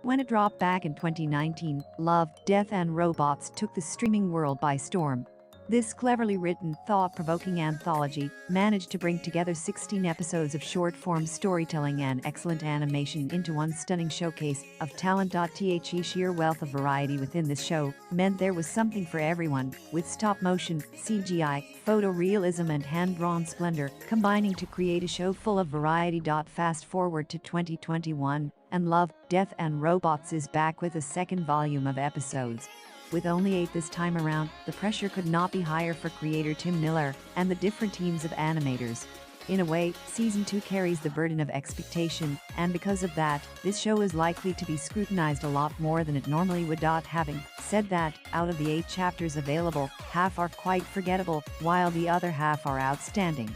When it dropped back in 2019, Love, Death and Robots took the streaming world by storm. This cleverly written, thought-provoking anthology managed to bring together 16 episodes of short-form storytelling and excellent animation into one stunning showcase of talent. The sheer wealth of variety within this show meant there was something for everyone, with stop-motion, CGI, photorealism and hand-drawn splendor combining to create a show full of variety. Fast forward to 2021, and Love, Death and Robots is back with a second volume of episodes. With only 8 this time around, the pressure could not be higher for creator Tim Miller and the different teams of animators. In a way, Season 2 carries the burden of expectation, and because of that, this show is likely to be scrutinized a lot more than it normally would. Having said that, out of the 8 chapters available, half are quite forgettable, while the other half are outstanding.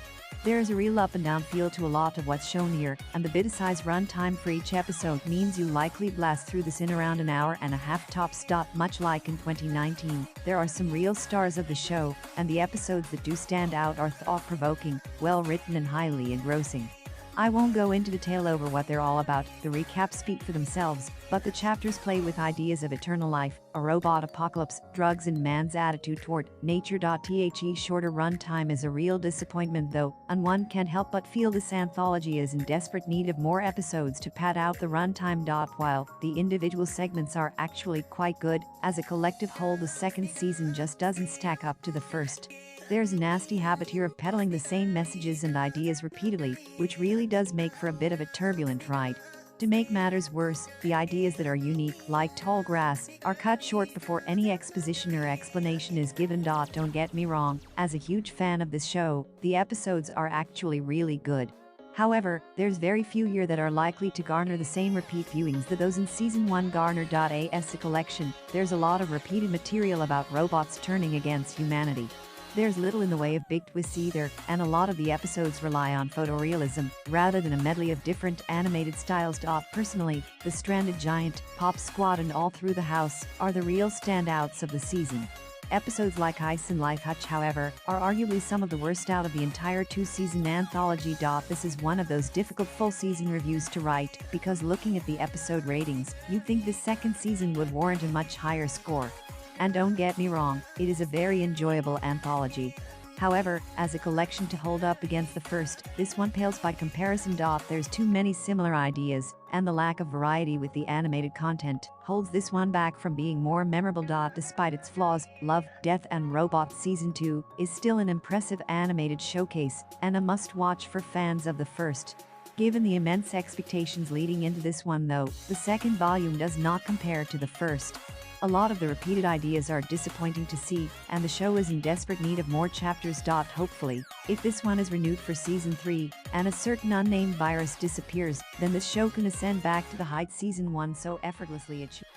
There's a real up-and-down feel to a lot of what's shown here, and the bit-sized runtime for each episode means you likely blast through this in around an hour and a half tops. Much like in 2019, there are some real stars of the show, and the episodes that do stand out are thought-provoking, well-written and highly engrossing. I won't go into detail over what they're all about, the recaps speak for themselves, but the chapters play with ideas of eternal life, a robot apocalypse, drugs and man's attitude toward nature. The shorter runtime is a real disappointment though, and one can't help but feel this anthology is in desperate need of more episodes to pad out the runtime. While the individual segments are actually quite good, as a collective whole the second season just doesn't stack up to the first. There's a nasty habit here of peddling the same messages and ideas repeatedly, which really does make for a bit of a turbulent ride. To make matters worse, the ideas that are unique, like tall grass, are cut short before any exposition or explanation is given. Don't get me wrong, as a huge fan of this show, the episodes are actually really good. However, there's very few here that are likely to garner the same repeat viewings that those in Season 1 garnered. As a collection, there's a lot of repeated material about robots turning against humanity. There's little in the way of big twists either, and a lot of the episodes rely on photorealism, rather than a medley of different animated styles. Personally, the Stranded Giant, Pop Squad and All Through the House are the real standouts of the season. Episodes like Ice and Life Hutch, however, are arguably some of the worst out of the entire 2-season anthology. This is one of those difficult full-season reviews to write, because looking at the episode ratings, you'd think the second season would warrant a much higher score. And don't get me wrong, it is a very enjoyable anthology. However, as a collection to hold up against the first, this one pales by comparison. There's too many similar ideas, and the lack of variety with the animated content holds this one back from being more memorable. Despite its flaws, Love, Death and Robots Season 2 is still an impressive animated showcase, and a must-watch for fans of the first. Given the immense expectations leading into this one though, the second volume does not compare to the first. A lot of the repeated ideas are disappointing to see, and the show is in desperate need of more chapters. Hopefully, if this one is renewed for Season 3, and a certain unnamed virus disappears, then this show can ascend back to the heights Season 1 so effortlessly achieved.